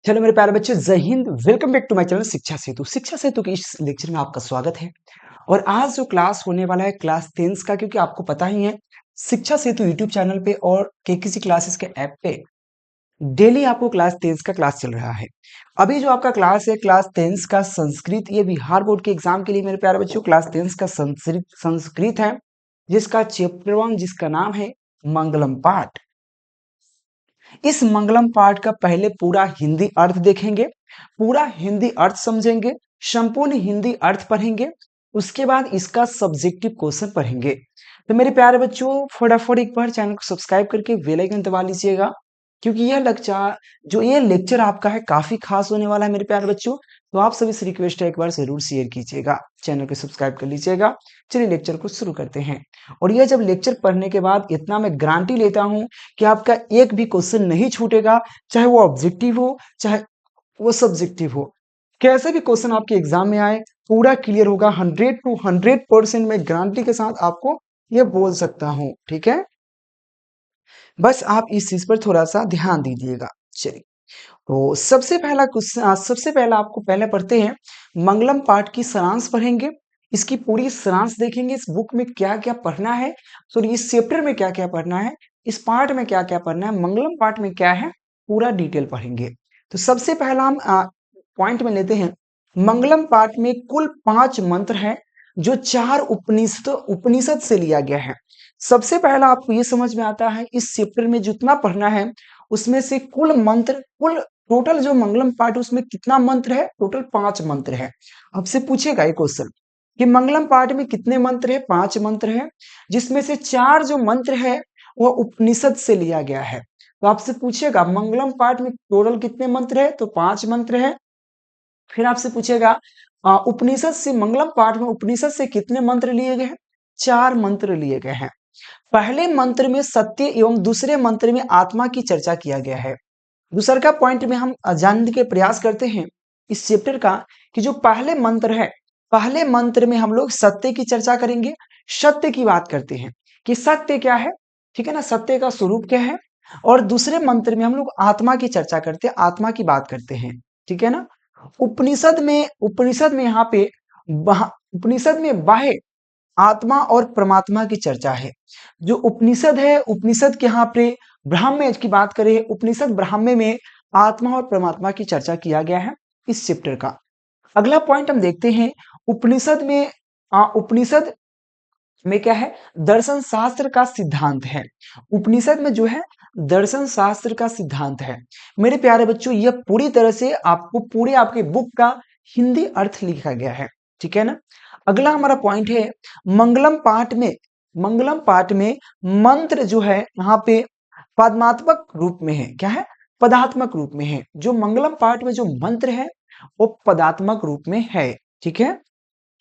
चलो मेरे प्यारे बच्चे, जय Hind. Welcome back to my channel Shiksha Setu. शिक्षा सेतु के इस लेक्चर में आपका स्वागत है। और आज जो क्लास होने वाला है क्लास 10 का, क्योंकि आपको पता ही है शिक्षा सेतु यूट्यूब चैनल पे और केकेसी क्लासेस के ऐप पे डेली आपको क्लास 10 का क्लास चल रहा है। अभी जो आपका क्लास है क्लास 10 का संस्कृत, ये बिहार बोर्ड के एग्जाम के लिए मेरे प्यारे बच्चों क्लास 10 का संस्कृत है, जिसका चैप्टर 1 जिसका नाम है मंगलम पाठ। इस मंगलम पाठ का पहले पूरा हिंदी अर्थ देखेंगे, पूरा हिंदी अर्थ समझेंगे, संपूर्ण हिंदी अर्थ पढ़ेंगे। उसके बाद इसका सब्जेक्टिव क्वेश्चन पढ़ेंगे। तो मेरे प्यारे बच्चों, फटाफट एक बार चैनल को सब्सक्राइब करके बेल आइकन दबा लीजिएगा, क्योंकि ये लेक्चर आपका है काफी खास होने वाला है मेरे प्यारे बच्चों। तो आप सभी से रिक्वेस्ट है, एक बार जरूर शेयर कीजिएगा, चैनल को सब्सक्राइब कर लीजिएगा। चलिए लेक्चर को शुरू करते हैं। और यह जब लेक्चर पढ़ने के बाद इतना मैं गारंटी लेता हूं कि आपका एक भी क्वेश्चन नहीं छूटेगा, चाहे वो ऑब्जेक्टिव हो चाहे वो सब्जेक्टिव हो। कैसे भी क्वेश्चन आपके एग्जाम में आए पूरा क्लियर होगा। 100 to 100% मैं गारंटी के साथ आपको ये बोल सकता हूं, ठीक है। बस आप इस चीज पर थोड़ा सा ध्यान दीजिएगा। चलिए, तो सबसे पहला क्वेश्चन, सबसे पहला आपको पहले पढ़ते हैं मंगलम पाठ की सारांश पढ़ेंगे। इसकी पूरी सारांश देखेंगे, इस बुक में क्या क्या पढ़ना है, सॉरी इस चैप्टर में क्या क्या पढ़ना है, इस पाठ में क्या क्या पढ़ना है, मंगलम पाठ में क्या है, पूरा डिटेल पढ़ेंगे। तो सबसे पहला हम पॉइंट में लेते हैं। मंगलम पाठ में कुल 5 मंत्र हैं, जो 4 उपनिषद से लिया गया है। सबसे पहला आपको ये समझ में आता है, इस चैप्टर में जितना पढ़ना है उसमें से कुल टोटल जो मंगलम पाठ है उसमें कितना मंत्र है, टोटल 5 मंत्र है। आपसे पूछेगा ये क्वेश्चन कि मंगलम पाठ में कितने मंत्र है, 5 मंत्र है, जिसमें से 4 जो मंत्र है वह उपनिषद से लिया गया है। तो आपसे पूछेगा मंगलम पाठ में टोटल कितने मंत्र है, तो 5 मंत्र है। फिर आपसे पूछेगा उपनिषद से, मंगलम पाठ में उपनिषद से कितने मंत्र लिए गए हैं, 4 मंत्र लिए गए हैं। पहले मंत्र में सत्य एवं दूसरे मंत्र में आत्मा की चर्चा किया गया है। दूसरा का पॉइंट में हम जानने के प्रयास करते हैं इस चैप्टर का, कि जो पहले मंत्र है, पहले मंत्र में हम लोग सत्य की चर्चा करेंगे, सत्य की बात करते हैं कि सत्य क्या है, ठीक है ना, सत्य का स्वरूप क्या है। और दूसरे मंत्र में हम लोग आत्मा की चर्चा करते हैं, आत्मा की बात करते हैं, ठीक है ना। उपनिषद में यहाँ पे उपनिषद में बाह्य आत्मा और परमात्मा की चर्चा है। जो उपनिषद है, उपनिषद के यहाँ पे ब्राह्मण्य की बात करें, उपनिषद ब्राह्मण्य में आत्मा और परमात्मा की चर्चा किया गया है इस चैप्टर का। अगला पॉइंट हम देखते हैं, उपनिषद में क्या है, दर्शन शास्त्र का सिद्धांत है। उपनिषद में जो है दर्शन शास्त्र का सिद्धांत है। मेरे प्यारे बच्चों, यह पूरी तरह से आपको पूरे आपके बुक का हिंदी अर्थ लिखा गया है, ठीक है ना। अगला हमारा पॉइंट है, मंगलम पाठ में मंत्र जो है यहाँ पे पदात्मक रूप में है। क्या है, पदात्मक रूप में है। जो मंगलम पाठ में जो मंत्र है वो पदात्मक रूप में है, ठीक है।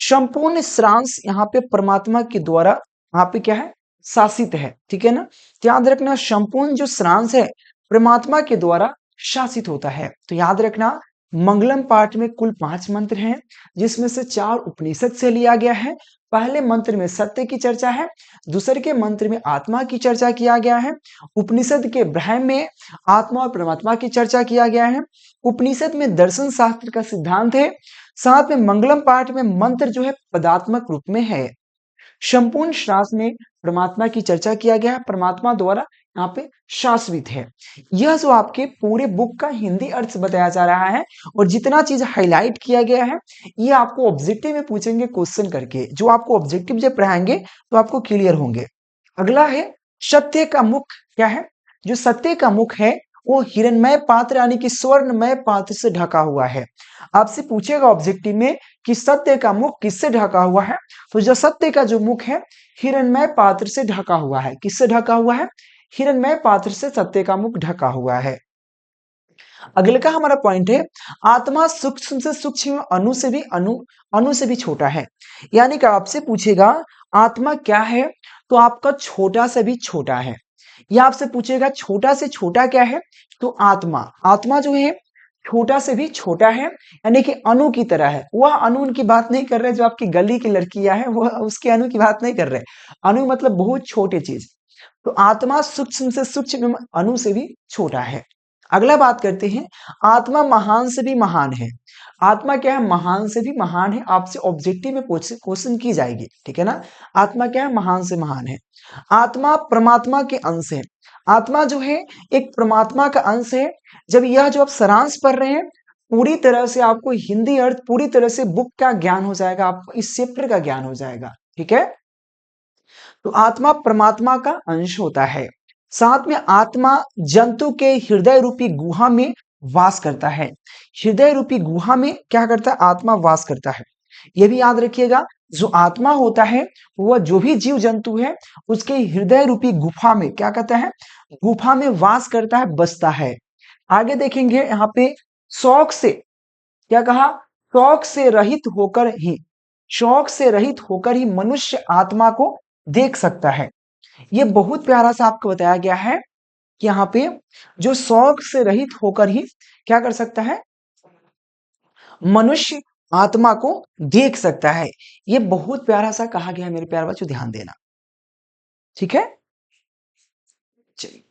संपूर्ण सारांश यहाँ पे परमात्मा के द्वारा यहाँ पे क्या है, शासित है, ठीक है ना। याद रखना, संपूर्ण जो सारांश है परमात्मा के द्वारा शासित होता है। तो याद रखना, मंगलम पाठ में कुल 5 मंत्र हैं, जिसमें से 4 उपनिषद से लिया गया है। पहले मंत्र में सत्य की चर्चा है, दूसरे के मंत्र में आत्मा की चर्चा किया गया है, उपनिषद के ब्रह्म में आत्मा और परमात्मा की चर्चा किया गया है, उपनिषद में दर्शन शास्त्र का सिद्धांत है, साथ में मंगलम पाठ में मंत्र जो है पदात्मक रूप में है। संपूर्ण शास्त्र में परमात्मा की चर्चा किया गया है, परमात्मा द्वारा यहाँ पे शाश्वत है। यह जो आपके पूरे बुक का हिंदी अर्थ बताया जा रहा है, और जितना चीज हाईलाइट किया गया है ये आपको ऑब्जेक्टिव में पूछेंगे क्वेश्चन करके। जो आपको ऑब्जेक्टिव जब पढ़ाएंगे तो आपको क्लियर होंगे। अगला है सत्य का मुख। क्या है, जो सत्य का मुख है वो हिरण्मय पात्र यानी कि स्वर्णमय पात्र से ढका हुआ है। आपसे पूछेगा ऑब्जेक्टिव में कि सत्य का मुख किससे ढका हुआ है, तो जो सत्य का जो मुख है हिरण्मय पात्र से ढका हुआ है। किससे ढका हुआ है, हिरण्मय पात्र से सत्य का मुख ढका हुआ है। अगले का हमारा पॉइंट है, आत्मा सूक्ष्म से सूक्ष्म, अणु से भी छोटा है। यानी कि आपसे पूछेगा आत्मा क्या है, तो आपका छोटा से भी छोटा है। या आपसे पूछेगा छोटा से छोटा क्या है, तो आत्मा जो है छोटा से भी छोटा है, यानी कि अणु की तरह है। वह अणु की बात नहीं कर रहे जो आपकी गली की लड़कियां है, वह उसके अणु की बात नहीं कर रहे। अणु मतलब बहुत छोटे चीज। तो आत्मा सूक्ष्म से सूक्ष्म, अणु से भी छोटा है। अगला बात करते हैं, आत्मा महान से भी महान है। आत्मा क्या है? महान से भी महान है। आपसे ऑब्जेक्टिव में क्वेश्चन की जाएगी, ठीक है ना। आत्मा क्या है? महान से महान है। आत्मा परमात्मा के अंश है। आत्मा जो है एक परमात्मा का अंश है। जब यह जो आप सारांश पढ़ रहे हैं, पूरी तरह से आपको हिंदी अर्थ, पूरी तरह से बुक का ज्ञान हो जाएगा, आपको इस चैप्टर का ज्ञान हो जाएगा, ठीक है। तो आत्मा परमात्मा का अंश होता है। साथ में आत्मा जंतु के हृदय रूपी गुहा में वास करता है। हृदय रूपी गुहा में क्या करता है? आत्मा वास करता है। ये भी याद रखिएगा, जो आत्मा होता है वह जो भी जीव जंतु है उसके हृदय रूपी गुफा में क्या करता है? गुफा में वास करता है, बसता है। आगे देखेंगे यहाँ पे, शौक से क्या कहा? शौक से रहित होकर ही, शौक से रहित होकर ही मनुष्य आत्मा को देख सकता है। ये बहुत प्यारा सा आपको बताया गया है कि यहाँ पे जो शौक से रहित होकर ही क्या कर सकता है? मनुष्य आत्मा को देख सकता है। ये बहुत प्यारा सा कहा गया है मेरे प्यारे बच्चों, ध्यान देना, ठीक है। चलिए,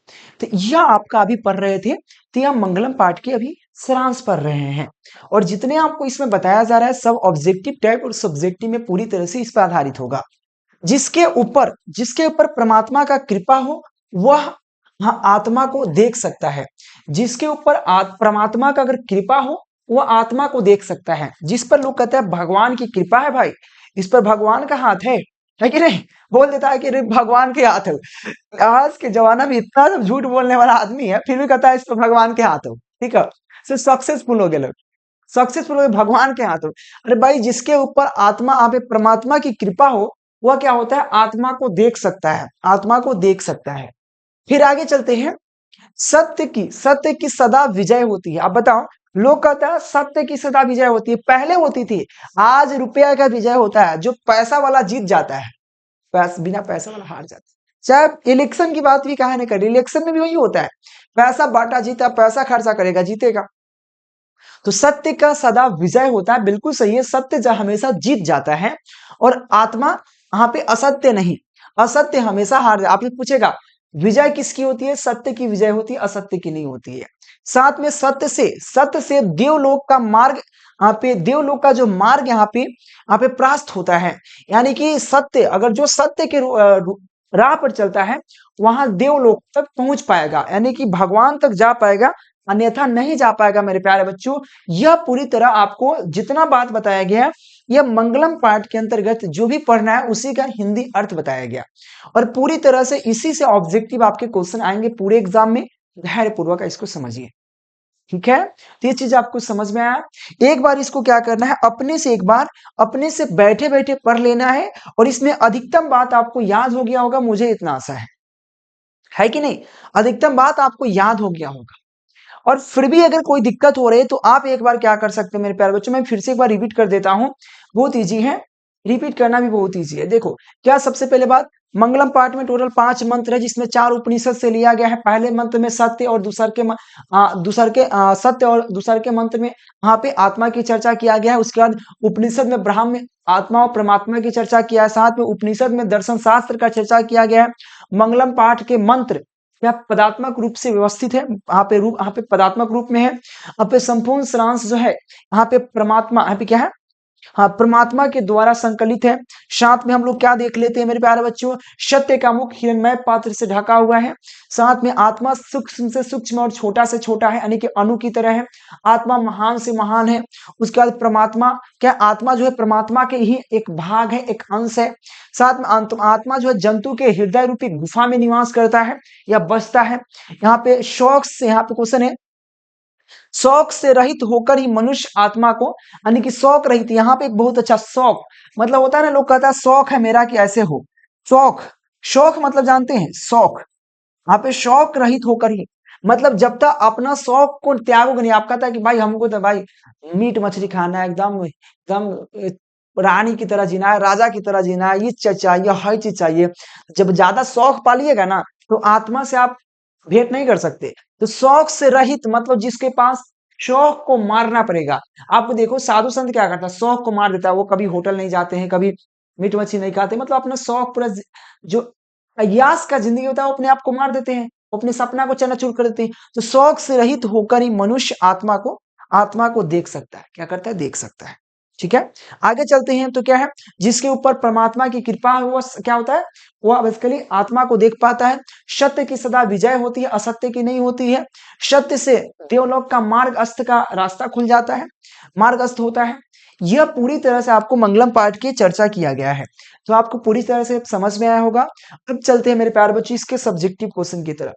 तो यह आपका अभी पढ़ रहे थे, तो यह मंगलम पाठ की अभी सारांश पढ़ रहे हैं। और जितने आपको इसमें बताया जा रहा है सब ऑब्जेक्टिव टाइप और सब्जेक्टिव में पूरी तरह से इस पर आधारित होगा। जिसके ऊपर परमात्मा का कृपा हो वह हाँ आत्मा को देख सकता है। जिसके ऊपर परमात्मा का अगर कृपा हो वह आत्मा को देख सकता है। जिस पर लोग कहते हैं भगवान की कृपा है भाई, इस पर भगवान का हाथ है कि नहीं? बोल देता है कि अरे भगवान के हाथ है। आज के जमाना में इतना सब झूठ बोलने वाला आदमी है, फिर भी कहता है इस पर भगवान के हाथ हो, ठीक है। सक्सेसफुल हो गए लोग, सक्सेसफुल हो गए, भगवान के हाथ हो। अरे भाई, जिसके ऊपर आत्मा आप परमात्मा की कृपा हो वह क्या होता है? आत्मा को देख सकता है, आत्मा को देख सकता है। फिर आगे चलते हैं, सत्य की सदा विजय होती है। अब बताओ, लोग कहता है सत्य की सदा विजय होती है, पहले होती थी, आज रुपया का विजय होता है। जो पैसा वाला जीत जाता है, बिना पैसा वाला हार जाता है। चाहे इलेक्शन की बात भी कहा ना करें, इलेक्शन में भी वही होता है, पैसा बांटा जीता, पैसा खर्चा करेगा जीतेगा। तो सत्य का सदा विजय होता है, बिल्कुल सही है, सत्य हमेशा जीत जाता है। और आत्मा यहाँ पे असत्य नहीं, असत्य हमेशा हार जाए। आपने पूछेगा विजय किसकी होती है? सत्य की विजय होती है, असत्य की नहीं होती है। साथ में सत्य से देवलोक का मार्ग, यहाँ पे देवलोक का जो मार्ग यहाँ पे प्राप्त होता है। यानी कि सत्य, अगर जो सत्य के राह पर चलता है वहां देवलोक तक पहुंच पाएगा, यानी कि भगवान तक जा पाएगा, अन्यथा नहीं जा पाएगा। मेरे प्यारे बच्चों, यह पूरी तरह आपको जितना बात बताया गया, यह मंगलम पाठ के अंतर्गत जो भी पढ़ना है उसी का हिंदी अर्थ बताया गया। और पूरी तरह से इसी से ऑब्जेक्टिव आपके क्वेश्चन आएंगे पूरे एग्जाम में। धैर्यपूर्वक इसको समझिए, ठीक है। तो ये चीज आपको समझ में आया। एक बार इसको क्या करना है, अपने से एक बार अपने से बैठे बैठे पढ़ लेना है। और इसमें अधिकतम बात आपको याद हो गया होगा, मुझे इतना आशा है कि नहीं? अधिकतम बात आपको याद हो गया होगा। और फिर भी अगर कोई दिक्कत हो रही है तो आप एक बार क्या कर सकते हैं मेरे प्यारे बच्चों, मैं फिर से एक बार रिपीट कर देता हूं, बहुत इजी है, रिपीट करना भी बहुत इजी है। देखो क्या, सबसे पहले बात, मंगलम पाठ में टोटल 5 मंत्र है, जिसमें 4 उपनिषद से लिया गया है। पहले मंत्र में सत्य और सत्य और दूसर के मंत्र में वहां पे आत्मा की चर्चा किया गया है। उसके बाद उपनिषद में ब्रह्म में आत्मा और परमात्मा की चर्चा किया है। साथ में उपनिषद में दर्शन शास्त्र का चर्चा किया गया है। मंगलम पाठ के मंत्र क्या पदात्मक रूप से व्यवस्थित है, यहाँ पे पदात्मक रूप में है। यहाँ पे संपूर्ण सारांश जो है, यहाँ पे परमात्मा, यहाँ पे क्या है? हाँ, परमात्मा के द्वारा संकलित है। साथ में हम लोग क्या देख लेते हैं मेरे प्यारे बच्चों, सत्य का मुख हिरण्मय पात्र से ढका हुआ है। साथ में आत्मा सूक्ष्म से सूक्ष्म और छोटा से छोटा है, यानी कि अणु की तरह है। आत्मा महान से महान है। उसके बाद परमात्मा क्या, आत्मा जो है परमात्मा के ही एक भाग है, एक अंश है। साथ में आत्मा जो है जंतु के हृदय रूपी गुफा में निवास करता है या बसता है। यहाँ पे शौक से, यहाँ पे क्वेश्चन है, शौक से रहित होकर ही मनुष्य आत्मा को, यानी कि शौक रहित, यहाँ पे एक बहुत अच्छा शौक मतलब होता है ना, लोग कहता है शौक है मेरा कि ऐसे हो। शौक, शौक मतलब जानते हैं? शौक, यहाँ पे शौक रहित होकर ही, मतलब जब तक अपना शौक को त्यागोगे नहीं। आप कहता है कि भाई हमको तो भाई मीट मछली खाना है, एकदम एकदम रानी की तरह जीना है, राजा की तरह जीना है, ये चीज चाहिए, हर चीज चाहिए। जब ज्यादा शौक पालिएगा ना तो आत्मा से आप भेंट नहीं कर सकते। तो शौक से रहित मतलब जिसके पास, शौक को मारना पड़ेगा। आप देखो साधु संत क्या करता है, शौक को मार देता है। वो कभी होटल नहीं जाते हैं, कभी मीट मछली नहीं खाते, मतलब अपना शौक पूरा जो अय्यास का जिंदगी होता है वो अपने आप को मार देते हैं वो अपने सपना को चकनाचूर कर देते हैं। तो शौक से रहित होकर ही मनुष्य आत्मा को देख सकता है। क्या करता है? देख सकता है। ठीक है, आगे चलते हैं। तो क्या है, जिसके ऊपर परमात्मा की कृपा है वो क्या होता है? वो बेसिकली आत्मा को देख पाता है। सत्य की सदा विजय होती है, असत्य की नहीं होती है। सत्य से देवलोक का मार्ग अस्त का रास्ता खुल जाता है, मार्ग अस्त होता है। यह पूरी तरह से आपको मंगलम पाठ की चर्चा किया गया है, तो आपको पूरी तरह से समझ में आया होगा। अब चलते हैं मेरे प्यारे बच्चों इसके सब्जेक्टिव क्वेश्चन की तरफ।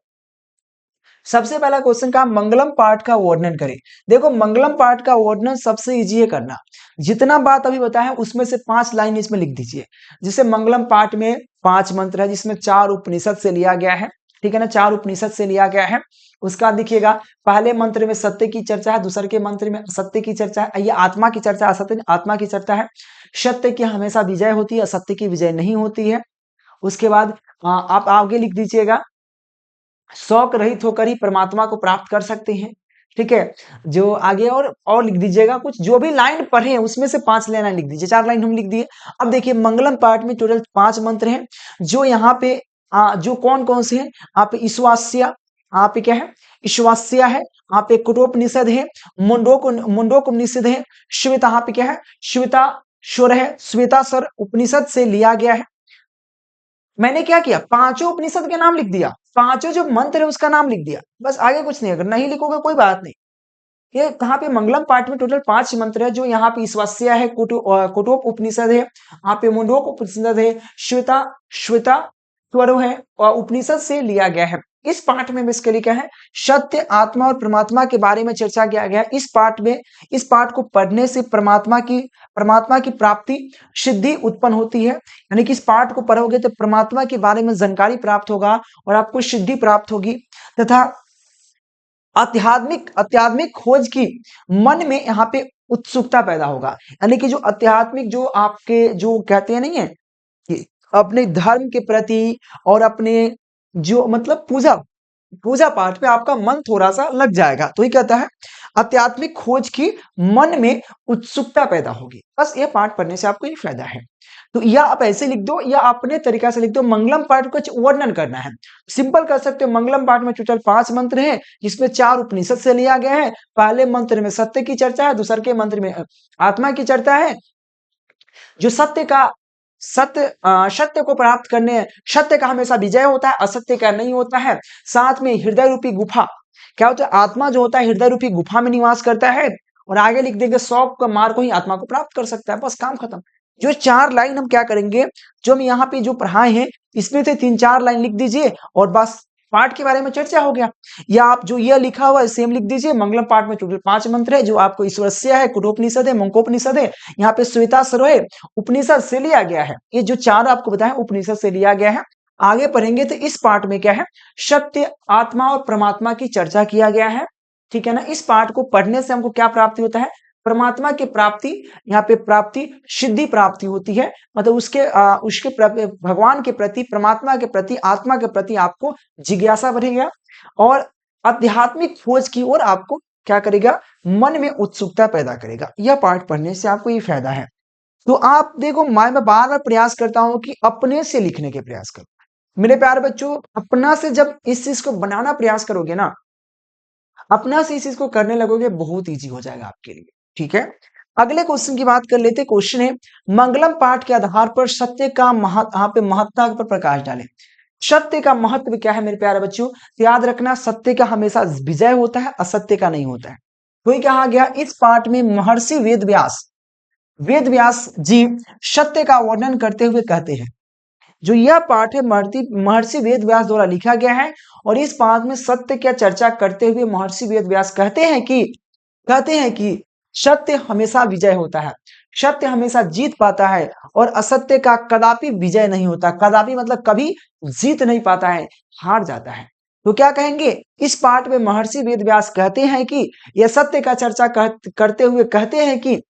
सबसे पहला क्वेश्चन का मंगलम पाठ का वर्णन करें। देखो मंगलम पाठ का वर्णन सबसे इजी है करना। जितना बात अभी बताया उसमें से 5 लाइन इसमें लिख दीजिए। जैसे मंगलम पाठ में 5 मंत्र है, जिसमें 4 उपनिषद से लिया गया है। ठीक है ना, 4 उपनिषद से लिया गया है। उसका देखिएगा, पहले मंत्र में सत्य की चर्चा है, दूसरे के मंत्र में असत्य की चर्चा है, ये आत्मा की चर्चा, असत्य आत्मा की चर्चा है। सत्य की हमेशा विजय होती है, असत्य की विजय नहीं होती है। उसके बाद आप आगे लिख दीजिएगा, शौक रहित होकर ही परमात्मा को प्राप्त कर सकते हैं। ठीक है, जो आगे और लिख दीजिएगा कुछ, जो भी लाइन पढ़े उसमें से 5 लाइन लिख दीजिए। 4 लाइन हम लिख दिए। अब देखिए मंगलम पाठ में टोटल 5 मंत्र हैं, जो यहाँ पे जो कौन कौन से हैं? यहाँ पे ईश्वास्या, यहाँ पे क्या है? ईश्वास्या है। यहाँ पे कुटोपनिषद है, मुंडोपनिषद है, श्वेता, यहाँ पे क्या है? श्वेता स्वर है, श्वेतास्वर उपनिषद से लिया गया है। मैंने क्या किया, पांचों उपनिषद के नाम लिख दिया, पांचों जो मंत्र है उसका नाम लिख दिया, बस। आगे कुछ नहीं, अगर नहीं लिखोगे कोई बात नहीं। ये कहाँ पे मंगलम पाठ में टोटल 5 मंत्र है, जो यहाँ पे ईश्वास्या है, कुटोप उपनिषद है, यहाँ पे मुंडोक उपनिषद है, श्वेता श्वेता स्वरो है, और उपनिषद से लिया गया है। इस पाठ में बेसिकली क्या है? सत्य, आत्मा और परमात्मा के बारे में चर्चा किया गया है। इस पाठ को पढ़ने से परमात्मा की प्राप्ति सिद्धि उत्पन्न होती है। यानी कि इस पाठ को पढ़ोगे तो परमात्मा के बारे में जानकारी प्राप्त होगा और आपको सिद्धि प्राप्त होगी, तथा आध्यात्मिक खोज की मन में यहाँ पे उत्सुकता पैदा होगा। यानी कि जो आध्यात्मिक, जो आपके जो कहते हैं नहीं है कि अपने धर्म के प्रति और अपने जो मतलब पूजा पाठ पे आपका मन थोड़ा सा लग जाएगा। तो ये कहता है आध्यात्मिक खोज की मन में उत्सुकता पैदा होगी। बस ये पाठ पढ़ने से आपको ये फायदा है। तो या आप ऐसे लिख दो या अपने तरीका से लिख दो, मंगलम पाठ को कुछ वर्णन करना है, सिंपल कर सकते हो। मंगलम पाठ में टोटल 5 मंत्र हैं, जिसमें 4 उपनिषद से लिया गया है। पहले मंत्र में सत्य की चर्चा है, दूसरे के मंत्र में आत्मा की चर्चा है। जो सत्य को प्राप्त करने, सत्य का हमेशा विजय होता है, असत्य का नहीं होता है। साथ में हृदय रूपी गुफा, क्या होता है? आत्मा जो होता है हृदय रूपी गुफा में निवास करता है। और आगे लिख देंगे, शौक का मार्ग को ही आत्मा को प्राप्त कर सकता है। बस काम खत्म। जो 4 लाइन हम क्या करेंगे, जो हम यहाँ पे जो पढ़ाए हैं इसमें से 3-4 लाइन लिख दीजिए और बस पाठ के बारे में चर्चा हो गया। या आप जो यह लिखा हुआ है सेम लिख दीजिए। मंगलम पाठ में टोटल 5 मंत्र है, जो आपको ईश्वरस्या है, कुटोपनिषद है, मंकोपनिषद है, यहाँ पे श्वेतास्वर है, उपनिषद से लिया गया है। ये जो 4 आपको बताया उपनिषद से लिया गया है। आगे पढ़ेंगे तो इस पाठ में क्या है? सत्य, आत्मा और परमात्मा की चर्चा किया गया है। ठीक है ना, इस पाठ को पढ़ने से हमको क्या प्राप्ति होता है? परमात्मा की प्राप्ति, यहाँ पे प्राप्ति सिद्धि प्राप्ति होती है। मतलब उसके भगवान के प्रति, परमात्मा के प्रति, आत्मा के प्रति आपको जिज्ञासा बढ़ेगा और आध्यात्मिक खोज की ओर आपको क्या करेगा? मन में उत्सुकता पैदा करेगा। यह पाठ पढ़ने से आपको ये फायदा है। तो आप देखो, मैं बार बार प्रयास करता हूं कि अपने से लिखने के प्रयास करो। मेरे प्यारे बच्चों, अपना से जब इस चीज को बनाना प्रयास करोगे ना, अपना से इस चीज को करने लगोगे, बहुत ईजी हो जाएगा आपके लिए। ठीक है, अगले क्वेश्चन की बात कर लेते। क्वेश्चन है, मंगलम पाठ के आधार पर सत्य का यहाँ पे महत्ता पर प्रकाश डालें। सत्य का महत्व क्या है मेरे प्यारे बच्चों? याद रखना, सत्य का हमेशा विजय होता है, असत्य का नहीं होता है। तो ये कहा गया इस पाठ में महर्षि वेद व्यास जी सत्य का वर्णन करते हुए कहते हैं। जो यह पाठ है महर्षि वेद व्यास द्वारा लिखा गया है, और इस पाठ में सत्य की चर्चा करते हुए महर्षि वेद व्यास कहते हैं कि सत्य हमेशा विजय होता है, सत्य हमेशा जीत पाता है, और असत्य का कदापि विजय नहीं होता। कदापि मतलब कभी जीत नहीं पाता है, हार जाता है। तो क्या कहेंगे? इस पाठ में महर्षि वेद व्यास कहते हैं कि यह सत्य का चर्चा करते हुए कहते हैं कि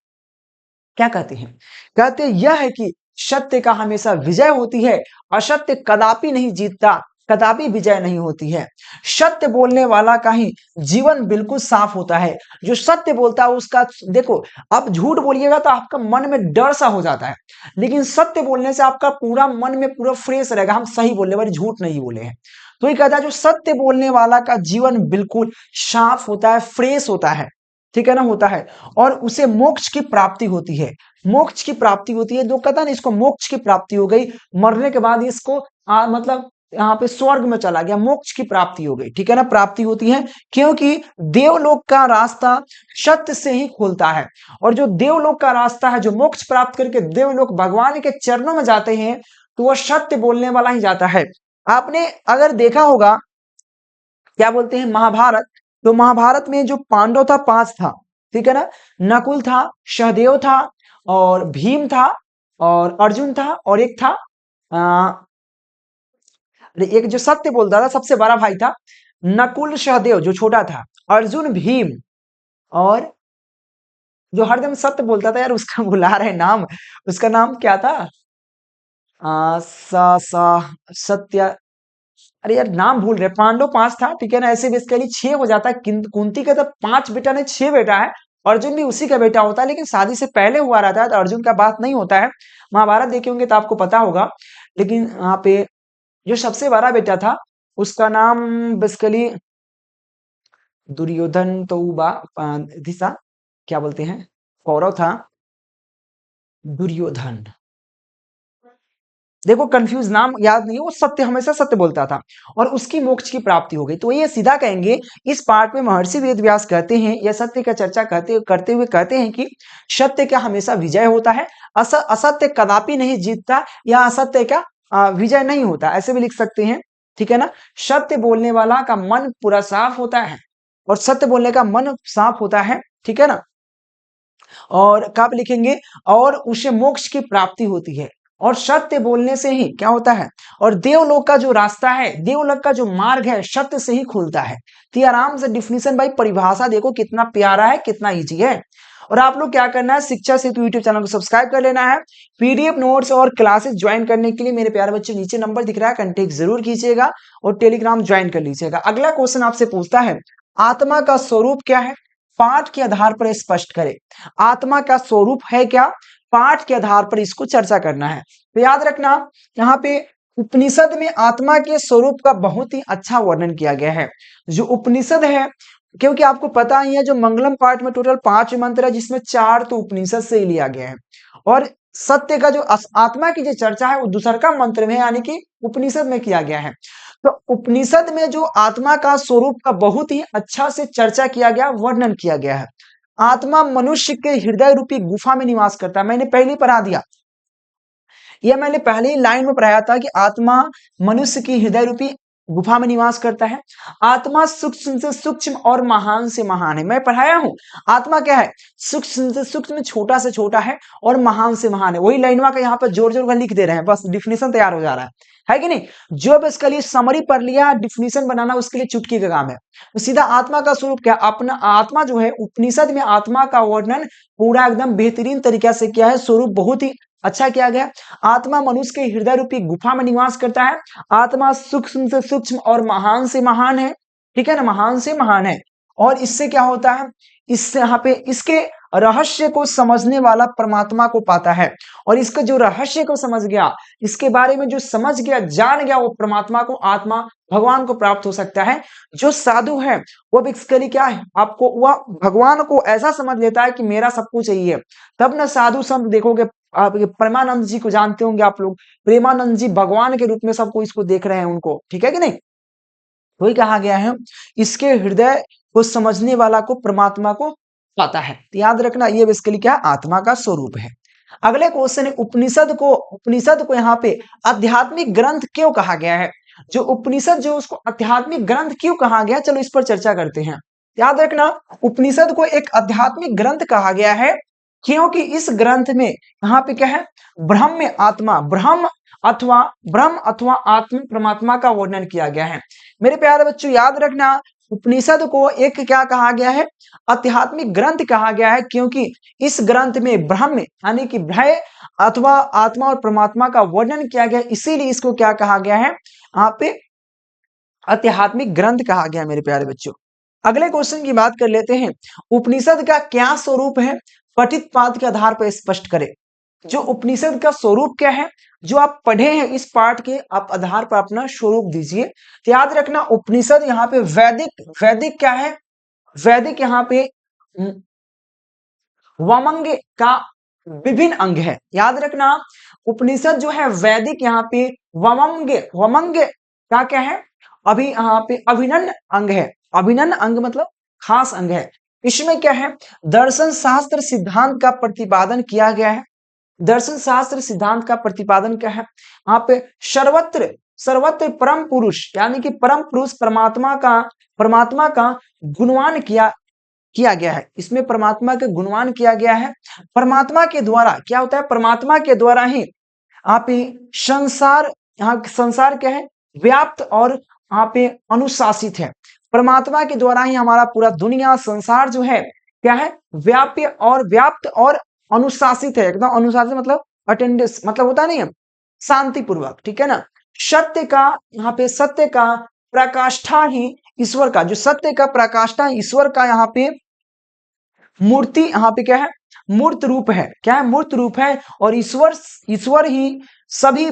क्या कहते हैं? कहते यह है कि सत्य का हमेशा विजय होती है, असत्य कदापि नहीं जीतता, कदापि विजय नहीं होती है। सत्य बोलने वाला का ही जीवन बिल्कुल साफ होता है। जो सत्य बोलता है उसका, देखो आप झूठ बोलिएगा तो आपका मन में डर सा हो जाता है, लेकिन सत्य बोलने से आपका पूरा मन में पूरा फ्रेश रहेगा, हम सही बोले, बड़ी झूठ नहीं बोले हैं। तो ये कहता है जो सत्य बोलने वाला का जीवन बिल्कुल साफ होता है, फ्रेश होता है, ठीक है ना, होता है, और उसे मोक्ष की प्राप्ति होती है। मोक्ष की प्राप्ति होती है, जो कहता है ना इसको मोक्ष की प्राप्ति हो गई, मरने के बाद इसको मतलब यहाँ पे स्वर्ग में चला गया, मोक्ष की प्राप्ति हो गई, ठीक है ना, प्राप्ति होती है, क्योंकि देवलोक का रास्ता सत्य से ही खुलता है। और जो देवलोक का रास्ता है, जो मोक्ष प्राप्त करके देवलोक भगवान के चरणों में जाते हैं, तो वह सत्य बोलने वाला ही जाता है। आपने अगर देखा होगा, क्या बोलते हैं, महाभारत, तो महाभारत में जो पांडव था 5 था, ठीक है ना, नकुल था, सहदेव था, और भीम था, और अर्जुन था, और एक था एक जो सत्य बोलता था, सबसे बड़ा भाई था, नकुल सहदेव जो छोटा था, अर्जुन भीम, और जो हरदम सत्य बोलता था, यार उसका भुला रहे नाम, उसका नाम क्या था, सा सा सत्य, अरे यार नाम भूल रहे, पांडव 5 था, ठीक है ना, ऐसे बेसिकली 6 हो जाता है, कुंती का तो 5 बेटा ने 6 बेटा है, अर्जुन भी उसी का बेटा होता है, लेकिन शादी से पहले हुआ रहता है, तो अर्जुन का बात नहीं होता है। महाभारत देखे होंगे तो आपको पता होगा। लेकिन यहाँ पे जो सबसे बड़ा बेटा था, उसका नाम बेसिकली दुर्योधन, तो दिशा क्या बोलते हैं, कौरव था, दुर्योधन, देखो कंफ्यूज, नाम याद नहीं है, वो सत्य, हमेशा सत्य बोलता था, और उसकी मोक्ष की प्राप्ति हो गई। तो ये सीधा कहेंगे, इस पार्ट में महर्षि वेदव्यास कहते हैं, या सत्य का चर्चा करते हुए कहते हैं कि सत्य का हमेशा विजय होता है, असत्य कदापि नहीं जीतता, या असत्य का विजय नहीं होता, ऐसे भी लिख सकते हैं, ठीक है ना। सत्य बोलने वाला का मन पूरा साफ होता है, और सत्य बोलने का मन साफ होता है, ठीक है ना। और कब लिखेंगे, और उसे मोक्ष की प्राप्ति होती है, और सत्य बोलने से ही क्या होता है, और देवलोक का जो रास्ता है, देवलोक का जो मार्ग है, सत्य से ही खुलता है। तो आराम से डिफिनीशन भाई, परिभाषा देखो कितना प्यारा है, कितना इजी है। और आप लोग क्या करना है, शिक्षा सेतु यूट्यूब चैनल को सब्सक्राइब कर लेना है। पीडीएफ नोट्स और क्लासेस ज्वाइन करने के लिए मेरे प्यारे बच्चे नीचे नंबर दिख रहा है, कांटेक्ट जरूर कीजिएगा, और टेलीग्राम ज्वाइन कर लीजिएगा। अगला क्वेश्चन आपसे पूछता है, आत्मा का स्वरूप क्या है, पाठ के आधार पर स्पष्ट करें। आत्मा का स्वरूप है क्या, पाठ के आधार पर इसको चर्चा करना है। तो याद रखना, यहाँ पे उपनिषद में आत्मा के स्वरूप का बहुत ही अच्छा वर्णन किया गया है। जो उपनिषद है, क्योंकि आपको पता ही है, जो मंगलम पाठ में टोटल 5 मंत्र है, जिसमें 4 तो उपनिषद से ही लिया गया है, और सत्य का जो आत्मा की जो चर्चा है, वो दूसरा मंत्र में, यानी कि उपनिषद में किया गया है। तो उपनिषद में जो आत्मा का स्वरूप का बहुत ही अच्छा से चर्चा किया गया, वर्णन किया गया है। आत्मा मनुष्य के हृदय रूपी गुफा में निवास करता है, मैंने पहले ही पढ़ा दिया, यह मैंने पहले ही लाइन में पढ़ाया था कि आत्मा मनुष्य की हृदय रूपी गुफा में निवास करता है। आत्मा सूक्ष्म से सूक्ष्म और महान से महान है, मैं पढ़ाया हूं। आत्मा क्या है, सूक्ष्म से सूक्ष्म, छोटा से छोटा है, और महान से महान है। वही लाइनवा का यहाँ पर जोर जोर का लिख दे रहे हैं, बस डिफिनेशन तैयार हो जा रहा है कि नहीं। जो इसके लिए समरी पढ़ लिया, डिफिनेशन बनाना उसके लिए चुटकी का काम है। तो सीधा आत्मा का स्वरूप क्या, अपना आत्मा जो है, उपनिषद में आत्मा का वर्णन पूरा एकदम बेहतरीन तरीका से किया है, स्वरूप बहुत ही अच्छा किया गया। आत्मा मनुष्य के हृदय रूपी गुफा में निवास करता है। आत्मा सूक्ष्म से सूक्ष्म और महान से महान है, ठीक है ना, महान से महान है। और इससे क्या होता है, इससे यहाँ पे इसके रहस्य को समझने वाला परमात्मा को पाता है, और इसका जो रहस्य को समझ गया, इसके बारे में जो समझ गया, जान गया, वो परमात्मा को, आत्मा भगवान को प्राप्त हो सकता है। जो साधु है, वो बेसिकली क्या है, आपको वह भगवान को ऐसा समझ लेता है कि मेरा सब कुछ यही है। तब ना साधु संत देखोगे, आप प्रेमानंद जी को जानते होंगे आप लोग, प्रेमानंद जी भगवान के रूप में सबको इसको देख रहे हैं उनको, ठीक है कि नहीं। वही कहा गया है, इसके हृदय को समझने वाला को परमात्मा को पाता है। तो याद रखना, ये बेसिकली क्या, आत्मा का स्वरूप है। अगले क्वेश्चन है, उपनिषद को यहाँ पे आध्यात्मिक ग्रंथ क्यों कहा गया है। जो उपनिषद जो उसको आध्यात्मिक ग्रंथ क्यों कहा गया, चलो इस पर चर्चा करते हैं। याद रखना, उपनिषद को एक आध्यात्मिक ग्रंथ कहा गया है, क्योंकि इस ग्रंथ में यहाँ पे क्या है, ब्रह्म में आत्मा, ब्रह्म अथवा आत्म परमात्मा का वर्णन किया गया है। मेरे प्यारे बच्चों याद रखना, उपनिषद को एक क्या कहा गया है, आध्यात्मिक ग्रंथ कहा गया है, क्योंकि इस ग्रंथ में ब्रह्म यानी कि भय अथवा आत्मा और परमात्मा का वर्णन किया गया, इसीलिए इसको क्या कहा गया है, यहाँ पे आध्यात्मिक ग्रंथ कहा गया। मेरे प्यारे बच्चों, अगले क्वेश्चन की बात कर लेते हैं, उपनिषद का क्या स्वरूप है, पठित पाठ के आधार पर स्पष्ट करें। जो उपनिषद का स्वरूप क्या है, जो आप पढ़े हैं इस पाठ के आप आधार पर अपना स्वरूप दीजिए। तो याद रखना उपनिषद यहाँ पे वैदिक, वैदिक क्या है, वैदिक यहाँ पे वामंग का विभिन्न अंग है। याद रखना उपनिषद जो है वैदिक यहाँ पे वामंग, वामंग का क्या है, अभी यहाँ पे अभिनन्न अंग है। अभिनन्न अंग मतलब खास अंग है। इसमें क्या है, दर्शन शास्त्र सिद्धांत का प्रतिपादन किया गया है। दर्शन शास्त्र सिद्धांत का प्रतिपादन क्या है, यहाँ पे सर्वत्र, सर्वत्र परम पुरुष यानी कि परम पुरुष परमात्मा का गुणवान किया गया है। इसमें परमात्मा के गुणवान किया गया है। परमात्मा के द्वारा क्या होता है, परमात्मा के द्वारा ही आप संसार, यहाँ संसार क्या है, व्याप्त और यहाँ पे अनुशासित है। परमात्मा के द्वारा ही हमारा पूरा दुनिया संसार जो है क्या है, व्याप्य और व्याप्त और अनुशासित है। एकदम अनुशासित मतलब अटेंडेंस मतलब होता नहीं है, शांतिपूर्वक, ठीक है ना। सत्य का यहाँ पे, सत्य का प्रकाष्ठा ही ईश्वर का, जो सत्य का प्रकाष्ठा ईश्वर का यहाँ पे मूर्ति, यहाँ पे क्या है, मूर्त रूप है। क्या है, मूर्त रूप है। और ईश्वर, ईश्वर ही सभी,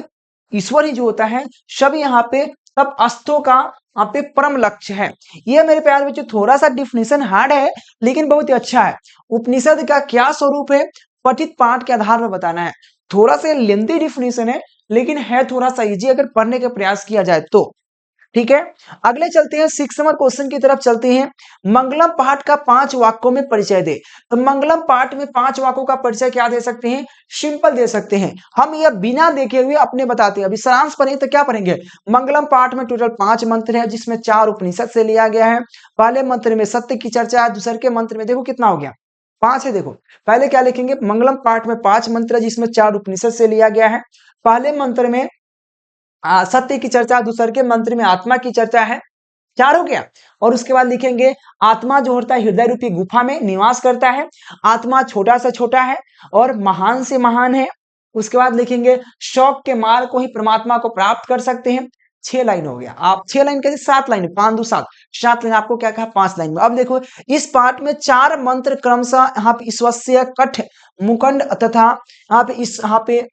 ईश्वर ही जो होता है सभी यहाँ पे सब अस्तों का यहाँ पे परम लक्ष्य है। ये मेरे प्यारे बच्चों थोड़ा सा डिफिनेशन हार्ड है लेकिन बहुत ही अच्छा है। उपनिषद का क्या स्वरूप है, पठित पाठ के आधार पर बताना है। थोड़ा सा लेंथी डिफिनेशन है लेकिन है थोड़ा सा इजी अगर पढ़ने का प्रयास किया जाए तो, ठीक है। अगले चलते हैं 6 नंबर क्वेश्चन की तरफ चलते हैं। मंगलम पाठ का 5 वाक्यों में परिचय दे। तो मंगलम पाठ में 5 वाक्यों का परिचय क्या दे सकते हैं, सिंपल दे सकते हैं। हम यह बिना देखे हुए अपने बताते हैं। अभी सारांश पढ़ेंगे तो क्या पढ़ेंगे, मंगलम पाठ में टोटल 5 मंत्र है जिसमें 4 उपनिषद से लिया गया है। पहले मंत्र में सत्य की चर्चा है, दूसरे के मंत्र में देखो कितना हो गया, 5 है। देखो पहले क्या लिखेंगे, मंगलम पाठ में 5 मंत्र है जिसमें 4 उपनिषद से लिया गया है। पहले मंत्र में सत्य की चर्चा, दूसरे के मंत्र में आत्मा की चर्चा है, 4 हो गया। और उसके बाद लिखेंगे आत्मा जो होता है हृदय रूपी गुफा में निवास करता है। आत्मा छोटा से छोटा है और महान से महान है। उसके बाद लिखेंगे शौक के मार्ग को ही परमात्मा को प्राप्त कर सकते हैं। 6 लाइन हो गया। आप 6 लाइन कैसे, 7 लाइन, 5 2 7, 7 लाइन आपको क्या कहा, 5 लाइन में। अब देखो इस पाठ में 4 मंत्र क्रमशः यहाँ पे ईश्वस्य कठ मुकंड तथा यहाँ पे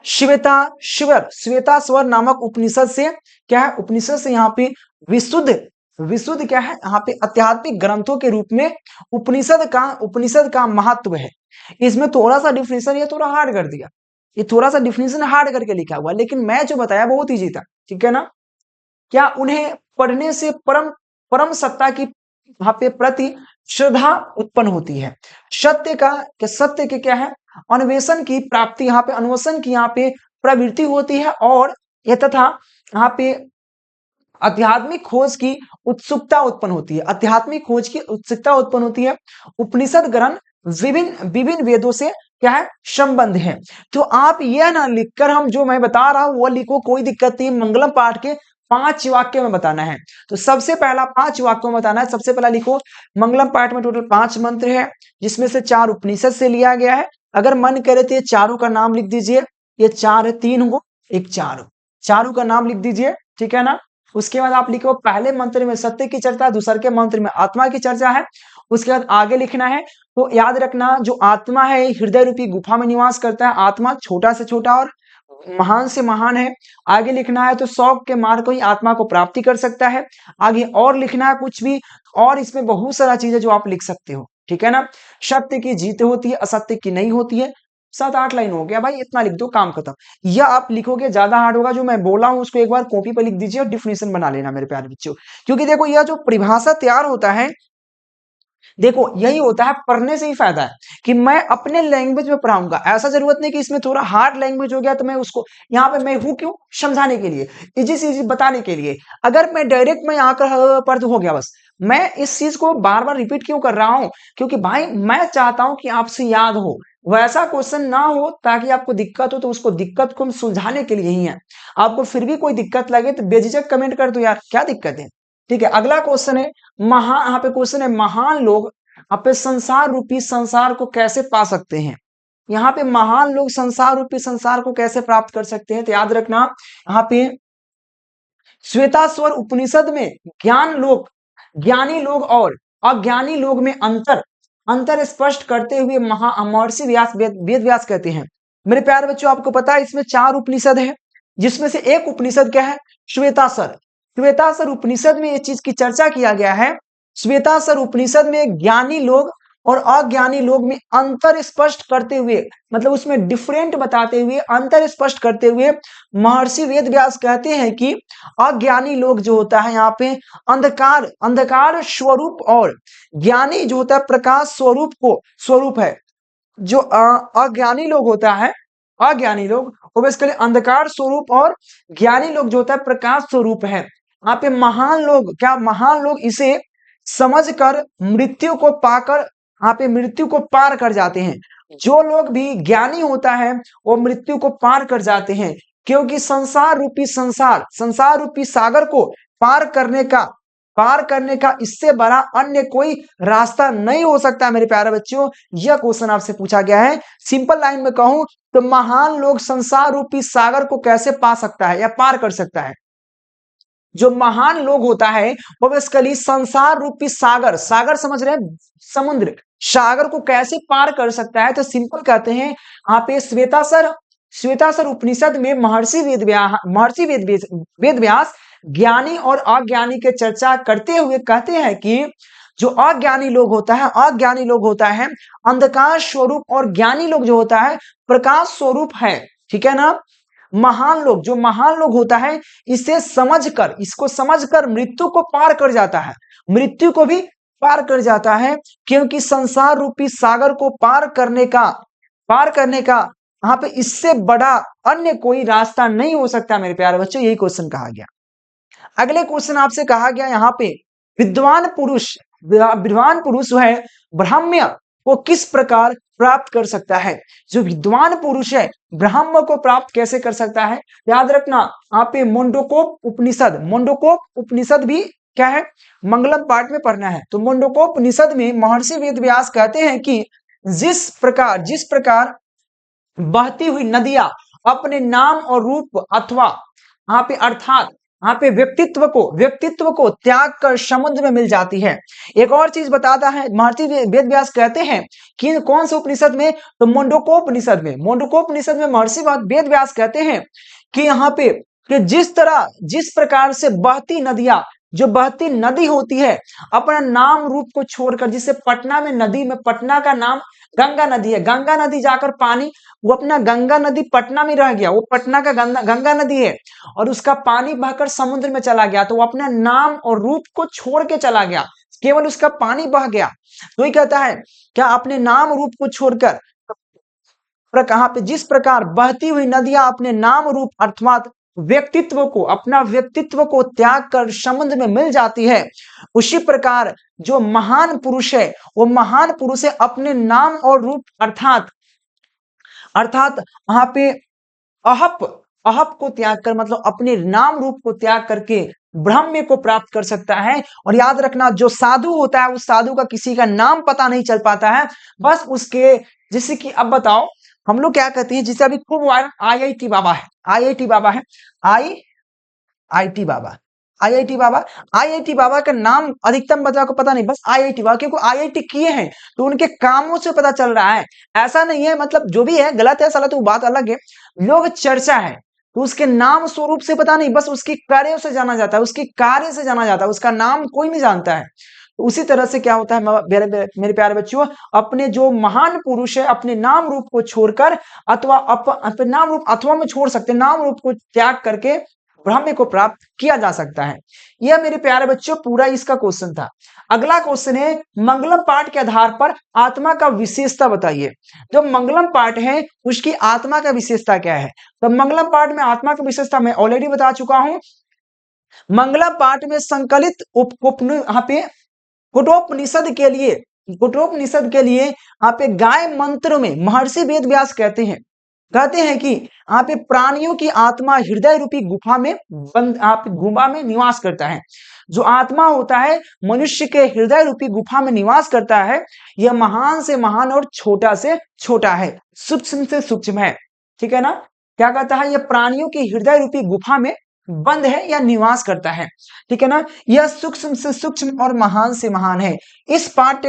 श्वेता स्वर, श्वेता स्वर नामक उपनिषद से क्या है, उपनिषद से यहाँ पे विशुद्ध, विशुद्ध क्या है, यहाँ पे आध्यात्मिक ग्रंथों के रूप में उपनिषद का महत्व है। इसमें थोड़ा सा डिफिनेशन ये थोड़ा हार्ड कर दिया, ये थोड़ा सा डिफिनेशन हार्ड करके लिखा हुआ, लेकिन मैं जो बताया बहुत ईजी था, ठीक है ना। क्या उन्हें पढ़ने से परम परम सत्ता की वहां पे प्रति श्रद्धा उत्पन्न होती है। सत्य का, सत्य के क्या है, अन्वेषण की प्राप्ति, यहाँ पे अन्वेषण की यहाँ पे प्रवृत्ति होती है। और यह तथा यहाँ पे आध्यात्मिक खोज की उत्सुकता उत्पन्न होती है। आध्यात्मिक खोज की उत्सुकता उत्पन्न होती है। उपनिषद ग्रंथ विभिन्न विभिन्न वेदों से क्या है, संबंध है। तो आप यह ना लिखकर हम जो मैं बता रहा हूं वो लिखो, कोई दिक्कत नहीं। मंगलम पाठ के 5 वाक्य में बताना है। तो सबसे पहला 5 वाक्यों में बताना है। सबसे पहला लिखो मंगलम पाठ में टोटल 5 मंत्र है जिसमें से 4 उपनिषद से लिया गया है। अगर मन करे तो ये चारों का नाम लिख दीजिए। ये 4 है, 3 हो, एक 4 हो, चारों का नाम लिख दीजिए, ठीक है ना। उसके बाद आप लिखो पहले मंत्र में सत्य की चर्चा, दूसरे के मंत्र में आत्मा की चर्चा है। उसके बाद आगे लिखना है। तो याद रखना जो आत्मा है हृदय रूपी गुफा में निवास करता है। आत्मा छोटा से छोटा और महान से महान है। आगे लिखना है तो शौक के मार्ग को ही आत्मा को प्राप्ति कर सकता है। आगे और लिखना है कुछ भी, और इसमें बहुत सारा चीजें जो आप लिख सकते हो, ठीक है ना। सत्य की जीत होती है, असत्य की नहीं होती है। 7-8 लाइन हो गया भाई, इतना लिख दो, काम खत्म। या आप लिखोगे ज्यादा हार्ड होगा, जो मैं बोला हूं उसको एक बार कॉपी पर लिख दीजिए और डिफिनेशन बना लेना मेरे प्यारे बच्चों। क्योंकि देखो यह जो परिभाषा तैयार होता है, देखो यही होता है, पढ़ने से ही फायदा है कि मैं अपने लैंग्वेज में पढ़ाऊंगा। ऐसा जरूरत नहीं कि इसमें थोड़ा हार्ड लैंग्वेज हो गया तो मैं उसको यहाँ पे, मैं हूं क्यों, समझाने के लिए, इजी से इजी बताने के लिए। अगर मैं डायरेक्ट में आकर पढ़ हो गया बस, मैं इस चीज को बार बार रिपीट क्यों कर रहा हूं, क्योंकि भाई मैं चाहता हूं कि आपसे याद हो, वैसा क्वेश्चन ना हो ताकि आपको दिक्कत हो। तो उसको दिक्कत को हम सुलझाने के लिए ही है। आपको फिर भी कोई दिक्कत लगे तो बेझिझक कमेंट कर दो यार, क्या दिक्कत है, ठीक है। अगला क्वेश्चन है यहाँ पे क्वेश्चन है महान लोग अपने संसार रूपी संसार को कैसे पा सकते हैं। यहाँ पे महान लोग संसार रूपी संसार को कैसे प्राप्त कर सकते हैं। तो याद रखना यहाँ पे श्वेताश्वर उपनिषद में ज्ञान लोग, ज्ञानी लोग और अज्ञानी लोग में अंतर अंतर स्पष्ट करते हुए महर्षि व्यास वेद व्यास कहते हैं। मेरे प्यारे बच्चों, आपको पता है इसमें 4 उपनिषद है, जिसमें से एक उपनिषद क्या है? श्वेतासर। श्वेतासर उपनिषद में ये चीज की चर्चा किया गया है। श्वेतासर उपनिषद में ज्ञानी लोग और अज्ञानी लोग में अंतर स्पष्ट करते हुए, मतलब उसमें डिफरेंट बताते हुए, अंतर स्पष्ट करते हुए महर्षि वेद व्यास कहते हैं कि अज्ञानी लोग जो होता है यहाँ पे अंधकार स्वरूप, और ज्ञानी जो होता है प्रकाश स्वरूप है। जो अज्ञानी लोग होता है, अज्ञानी लोग वो बेसिकली अंधकार स्वरूप, और ज्ञानी लोग जो होता है प्रकाश स्वरूप है। यहाँ पे महान लोग इसे समझकर मृत्यु को पाकर यहाँ पे मृत्यु को पार कर जाते हैं। जो लोग भी ज्ञानी होता है वो मृत्यु को पार कर जाते हैं, क्योंकि संसार रूपी सागर को पार करने का इससे बड़ा अन्य कोई रास्ता नहीं हो सकता। मेरे प्यारे बच्चों, यह क्वेश्चन आपसे पूछा गया है। सिंपल लाइन में कहूं तो महान लोग संसार रूपी सागर को कैसे पा सकता है या पार कर सकता है? जो महान लोग होता है वो बेसिकली संसार रूपी सागर समझ रहे हैं, समुद्र, सागर को कैसे पार कर सकता है? तो सिंपल कहते हैं, यहाँ पे श्वेतासर उपनिषद में महर्षि वेद व्यास ज्ञानी और अज्ञानी के चर्चा करते हुए कहते हैं कि जो अज्ञानी लोग होता है अंधकार स्वरूप, और ज्ञानी लोग जो होता है प्रकाश स्वरूप है। ठीक है ना? महान लोग होता है इसको समझकर मृत्यु को पार कर जाता है, मृत्यु को भी पार कर जाता है, क्योंकि संसार रूपी सागर को पार करने का यहाँ पे इससे बड़ा अन्य कोई रास्ता नहीं हो सकता। मेरे प्यारे बच्चों, यही क्वेश्चन कहा गया। अगले क्वेश्चन आपसे कहा गया यहाँ पे, विद्वान पुरुष जो है ब्राह्म्य को किस प्रकार प्राप्त कर सकता है? जो विद्वान पुरुष है ब्रह्म को प्राप्त कैसे कर सकता है? याद रखना, यहाँ पे मुंडकोप उपनिषद भी क्या है? मंगलम पाठ में पढ़ना है। तो मुंडकोप उपनिषद में महर्षि वेद व्यास कहते हैं कि जिस प्रकार बहती हुई नदियां अपने नाम और रूप अथवा यहाँ पे अर्थात यहाँ पे व्यक्तित्व को त्याग कर समुद्र में मिल जाती है। एक और चीज बताता है महर्षि वेद व्यास कहते हैं कि कौन से उपनिषद में? तो मुंडकोपनिषद में महर्षि वेद व्यास कहते हैं कि यहाँ पे कि जिस प्रकार से बहती नदी होती है अपना नाम रूप को छोड़कर, जिससे पटना का नाम गंगा नदी है, गंगा नदी जाकर पानी, वो अपना गंगा नदी पटना में रह गया, वो पटना का गंगा नदी है और उसका पानी बहकर समुद्र में चला गया, तो वो अपना नाम और रूप को छोड़ के चला गया, केवल उसका पानी बह गया। तो ये कहता है क्या अपने नाम रूप को छोड़कर कहां पे जिस प्रकार बहती हुई नदियां अपने नाम रूप अर्थात अपना व्यक्तित्व को त्याग कर समुद्र में मिल जाती है, उसी प्रकार जो महान पुरुष है वो महान पुरुष है अपने नाम और रूप अर्थात वहां पे अहप को त्याग कर, मतलब अपने नाम रूप को त्याग करके ब्रह्म को प्राप्त कर सकता है। और याद रखना, जो साधु होता है उस साधु का किसी का नाम पता नहीं चल पाता है, बस उसके, जैसे कि अब बताओ हम लोग क्या कहते हैं, जिसे अभी खूब वायरल आईआईटी बाबा है, आईआईटी बाबा का नाम अधिकतम बच्चों को पता नहीं, बस आईआईटी बाबा, क्योंकि आईआईटी किए हैं तो उनके कामों से पता चल रहा है। ऐसा नहीं है, मतलब जो भी है गलत है साला, तो बात अलग है। लोग चर्चा है तो उसके नाम स्वरूप से पता नहीं, बस उसकी कार्यों से जाना जाता है, उसका नाम कोई नहीं जानता है। तो उसी तरह से क्या होता है मेरे प्यारे बच्चों, अपने जो महान पुरुष है अपने नाम रूप को छोड़कर अपने नाम रूप अथवा में छोड़ सकते, नाम रूप को त्याग करके ब्रह्म को प्राप्त किया जा सकता है। यह मेरे प्यारे बच्चों पूरा इसका क्वेश्चन था। अगला क्वेश्चन है, मंगलम पाठ के आधार पर आत्मा का विशेषता बताइए। जो मंगलम पाठ है उसकी आत्मा का विशेषता क्या है? तो मंगलम पाठ में आत्मा की विशेषता मैं ऑलरेडी बता चुका हूं। मंगलम पाठ में संकलित यहाँ पे कुटोपनिषद के लिए यहाँ पे गाय मंत्र में महर्षि वेद व्यास कहते हैं कि यहाँ पे प्राणियों की आत्मा हृदय रूपी गुफा में निवास करता है। जो आत्मा होता है मनुष्य के हृदय रूपी गुफा में निवास करता है, यह महान से महान और छोटा से छोटा है, सूक्ष्म से सूक्ष्म है। ठीक है ना? क्या कहता है? यह प्राणियों की हृदय रूपी गुफा में बंद है या निवास करता है, ठीक है ना। यह सूक्ष्म से सूक्ष्म और महान से महान है। इस पाठ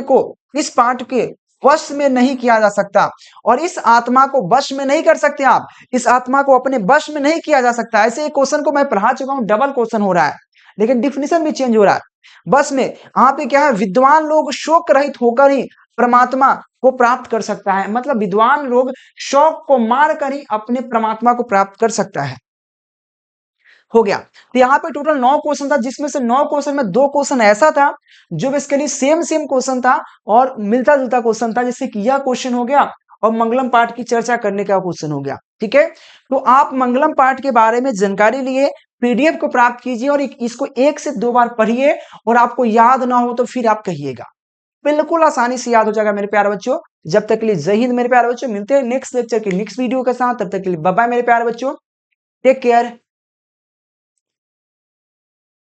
के वश में नहीं किया जा सकता, और इस आत्मा को वश में नहीं कर सकते आप। इस आत्मा को अपने वश में नहीं किया जा सकता। ऐसे एक क्वेश्चन को मैं पढ़ा चुका हूं, डबल क्वेश्चन हो रहा है, लेकिन डिफिनेशन भी चेंज हो रहा है। बस में यहाँ पे क्या है, विद्वान लोग शोक रहित होकर ही परमात्मा को प्राप्त कर सकता है। मतलब विद्वान लोग शौक को मार कर ही अपने परमात्मा को प्राप्त कर सकता है। हो गया। तो यहाँ पे टोटल 9 क्वेश्चन था, जिसमें से 9 क्वेश्चन में 2 क्वेश्चन ऐसा था जो बेसिकली सेम सेम क्वेश्चन था और मिलता जुलता क्वेश्चन था, जैसे कि यह क्वेश्चन हो गया और मंगलम पाठ की चर्चा करने का क्वेश्चन हो गया। ठीक है, तो आप मंगलम पाठ के बारे में जानकारी लिए पीडीएफ को प्राप्त कीजिए और इसको 1 से 2 बार पढ़िए, और आपको याद ना हो तो फिर आप कहिएगा। बिल्कुल आसानी से याद हो जाएगा मेरे प्यारे बच्चों। जब तक के लिए जय हिंद मेरे प्यारे बच्चों, मिलते हैं नेक्स्ट लेक्चर के नेक्स्ट वीडियो के साथ। तब तक के लिए बाय बाय मेरे प्यारे बच्चों, टेक केयर।